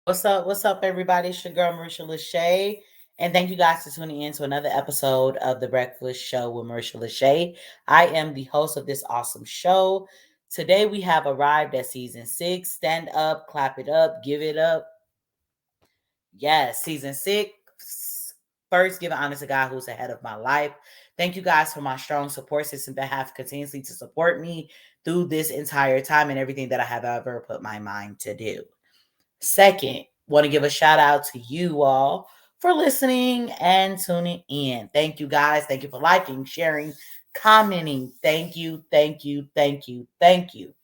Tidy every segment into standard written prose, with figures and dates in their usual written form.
What's up? What's up, everybody? It's your girl, Marisha LaShay. And thank you guys for tuning in to another episode of The Breakfast Show with Marisha LaShay. I am the host of this awesome show. Today, we have arrived at season 6. Stand up, clap it up, give it up. Yes, season 6. First, giving honor to God who's ahead of my life. Thank you guys for my strong support system that have continuously to support me through this entire time and everything that I have ever put my mind to do. Second, want to give a shout out to you all for listening and tuning in. Thank you guys. Thank you for liking, sharing, commenting. Thank you, thank you, thank you, thank you.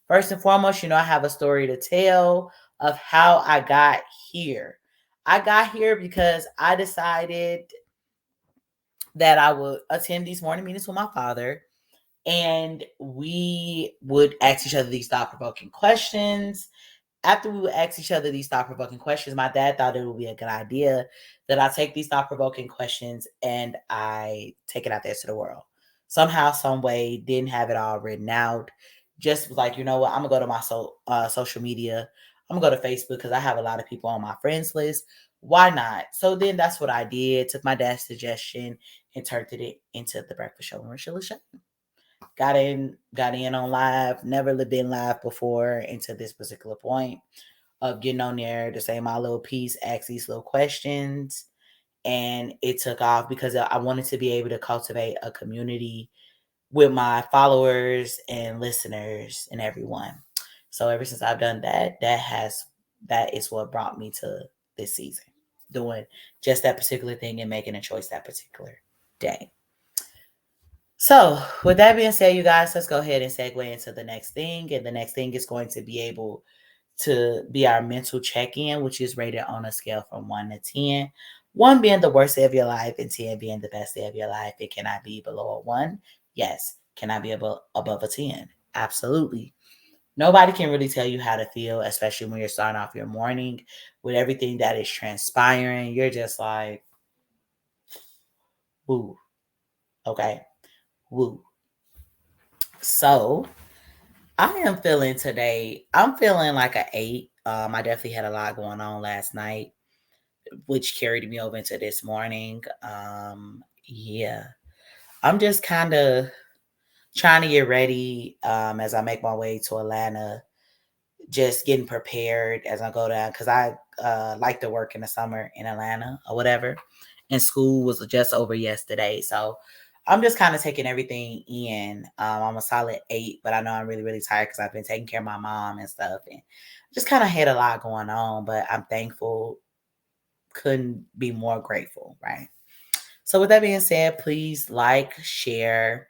First and foremost, I have a story to tell of how I got here. I got here because I decided that I would attend these morning meetings with my father, and we would ask each other these thought provoking questions. After we would ask each other these thought provoking questions, my dad thought it would be a good idea that I take these thought provoking questions and I take it out there to the world. Somehow, some way, didn't have it all written out. Just was like, you know what? I'm gonna go to my social media. I'm gonna go to Facebook because I have a lot of people on my friends list. Why not? So then that's what I did. Took my dad's suggestion and turned it into the breakfast show. Marisha LaShay. Got in on live, never been live before until this particular point of getting on there to say my little piece, ask these little questions. And it took off because I wanted to be able to cultivate a community with my followers and listeners and everyone. So ever since I've done that, that is what brought me to this season. Doing just that particular thing and making a choice that particular day. So, with that being said, you guys, let's go ahead and segue into the next thing. And the next thing is going to be able to be our mental check in, which is rated on a scale from 1 to 10. 1 being the worst day of your life, and 10 being the best day of your life. It cannot be below a 1. Yes. Can I be above a 10? Absolutely. Nobody can really tell you how to feel, especially when you're starting off your morning with everything that is transpiring. You're just like, woo. Okay. Woo. So, I am feeling today, I'm feeling like a 8. I definitely had a lot going on last night, which carried me over into this morning. Yeah. I'm just kind of trying to get ready as I make my way to Atlanta, just getting prepared as I go down because I like to work in the summer in Atlanta or whatever. And school was just over yesterday. So I'm just kind of taking everything in. I'm a solid 8, but I know I'm really, really tired because I've been taking care of my mom and stuff. And just kind of had a lot going on, but I'm thankful. Couldn't be more grateful, right? So with that being said, please like, share,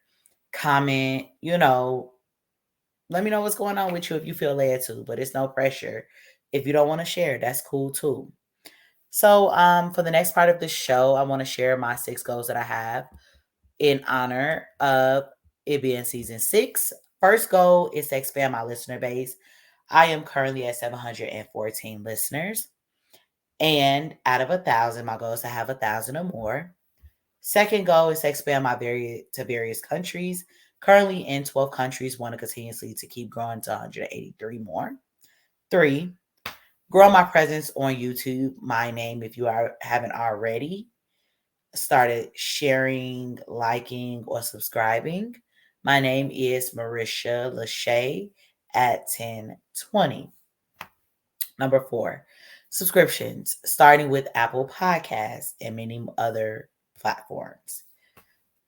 comment, let me know what's going on with you if you feel led to, but it's no pressure. If you don't want to share, that's cool too. So, for the next part of the show, I want to share my 6 goals that I have in honor of it being season 6. First goal is to expand my listener base. I am currently at 714 listeners, and out of 1,000, my goal is to have 1,000 or more. Second goal is to expand to various countries. Currently in 12 countries, want to continuously to keep growing to 183 more. 3, grow my presence on YouTube. My name, if you haven't already started sharing, liking, or subscribing. My name is Marisha LaShay at 1020. Number 4, subscriptions, starting with Apple Podcasts and many other platforms.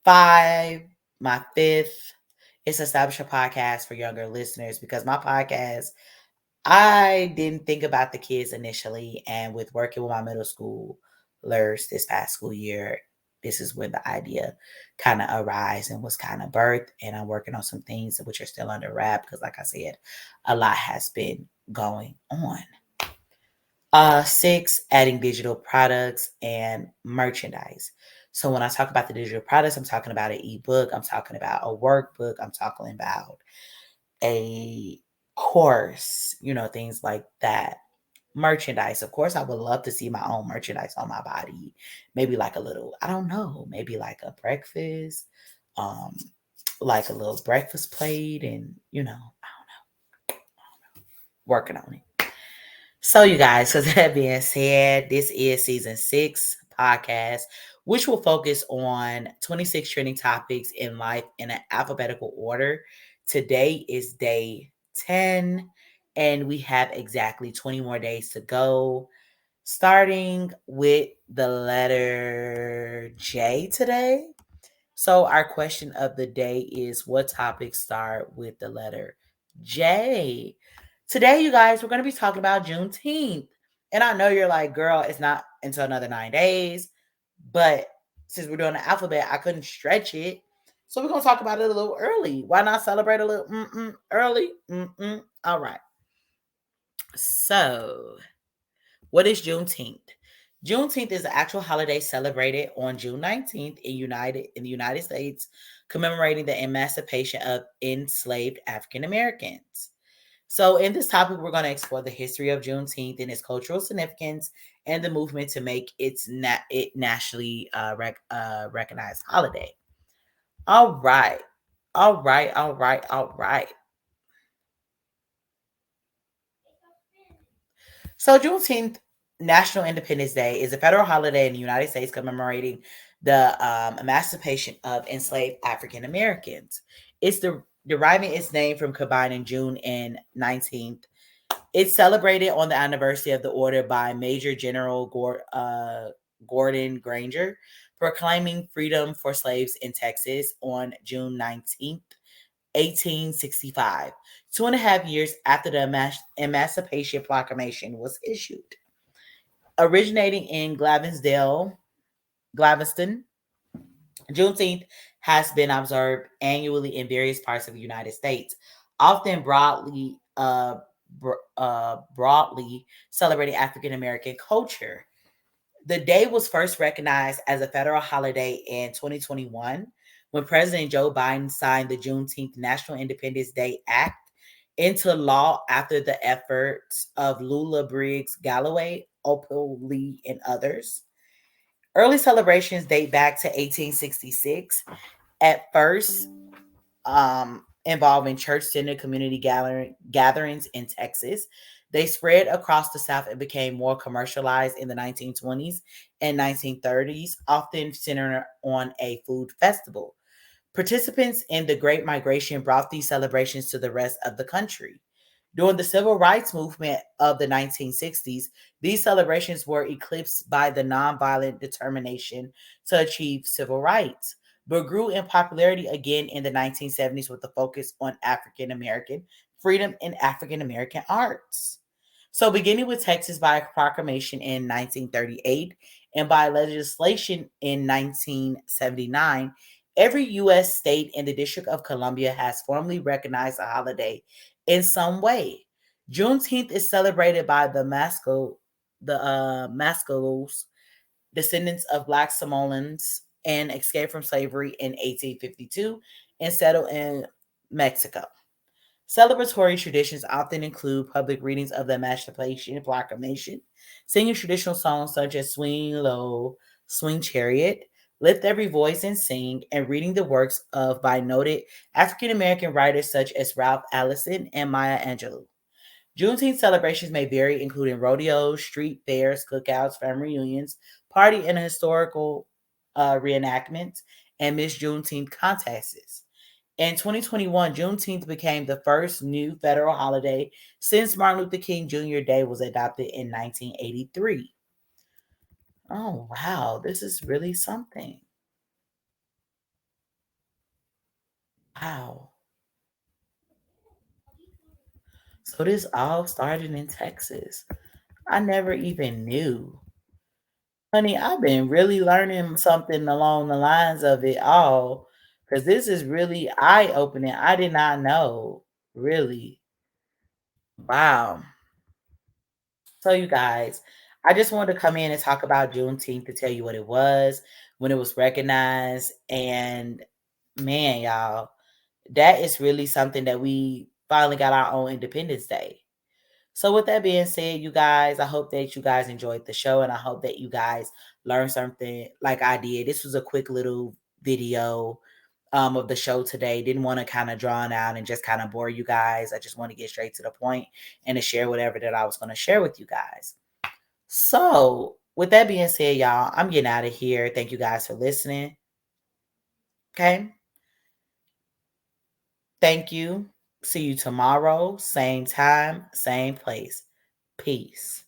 5, my 5th is establish a podcast for younger listeners because my podcast, I didn't think about the kids initially. And with working with my middle schoolers this past school year, this is when the idea kind of arose and was kind of birthed. And I'm working on some things which are still under wrap because, like I said, a lot has been going on. 6, adding digital products and merchandise. So when I talk about the digital products, I'm talking about an ebook, I'm talking about a workbook, I'm talking about a course, things like that. Merchandise. Of course, I would love to see my own merchandise on my body. Maybe like a little, I don't know, maybe like a breakfast, um, like a little breakfast plate, and I don't know, working on it. So, you guys, so that being said, this is season 6 podcast, which will focus on 26 trending topics in life in an alphabetical order. Today is day 10, and we have exactly 20 more days to go, starting with the letter J today. So, our question of the day is, what topics start with the letter J? Today, you guys, we're going to be talking about Juneteenth. And I know you're like, girl, it's not until another 9 days. But since we're doing the alphabet, I couldn't stretch it. So, we're going to talk about it a little early. Why not celebrate a little early? All right. So, what is Juneteenth? Juneteenth is an actual holiday celebrated on June 19th in the United States, commemorating the emancipation of enslaved African Americans. So, in this topic, we're going to explore the history of Juneteenth and its cultural significance, and the movement to make it nationally recognized holiday. All right, all right. So Juneteenth, National Independence Day, is a federal holiday in the United States commemorating the emancipation of enslaved African Americans. It's deriving its name from combining June and 19th. It's celebrated on the anniversary of the order by Major General Gordon Granger, proclaiming freedom for slaves in Texas on June 19th, 1865, 2.5 years after the Emancipation Proclamation was issued. Originating in Galveston, Juneteenth has been observed annually in various parts of the United States, often broadly celebrating African American culture. The day was first recognized as a federal holiday in 2021 when President Joe Biden signed the Juneteenth National Independence Day Act into law after the efforts of Lula Briggs Galloway, Opal Lee, and others. Early celebrations date back to 1866, at first involving church centered community gatherings in Texas. They spread across the South and became more commercialized in the 1920s and 1930s, often centered on a food festival. Participants in the Great Migration brought these celebrations to the rest of the country. During the civil rights movement of the 1960s, these celebrations were eclipsed by the nonviolent determination to achieve civil rights, but grew in popularity again in the 1970s with a focus on African American freedom and African American arts. So, beginning with Texas by a proclamation in 1938 and by legislation in 1979, every U.S. state and the District of Columbia has formally recognized a holiday in some way. Juneteenth is celebrated by the Mascolos, descendants of Black Samoans, and escaped from slavery in 1852 and settled in Mexico. Celebratory traditions often include public readings of the Emancipation Proclamation, singing traditional songs such as Swing Low, Swing Chariot, Lift Every Voice and Sing, and reading the works of by noted African American writers such as Ralph Ellison and Maya Angelou. Juneteenth celebrations may vary, including rodeos, street fairs, cookouts, family reunions, party and historical reenactments, and Miss Juneteenth contests. In 2021, Juneteenth became the first new federal holiday since Martin Luther King Jr. Day was adopted in 1983. Oh, wow. This is really something. Wow. So this all started in Texas. I never even knew. Honey, I've been really learning something along the lines of it all because this is really eye opening. I did not know. Really. Wow. So, you guys, I just wanted to come in and talk about Juneteenth to tell you what it was, when it was recognized. And man, y'all, that is really something that we finally got our own Independence Day. So, with that being said, you guys, I hope that you guys enjoyed the show and I hope that you guys learned something like I did. This was a quick little video of the show today. Didn't want to kind of draw it out and just kind of bore you guys. I just want to get straight to the point and to share whatever that I was going to share with you guys. So, with that being said, y'all, I'm getting out of here. Thank you guys for listening. Okay. Thank you. See you tomorrow, same time, same place. Peace.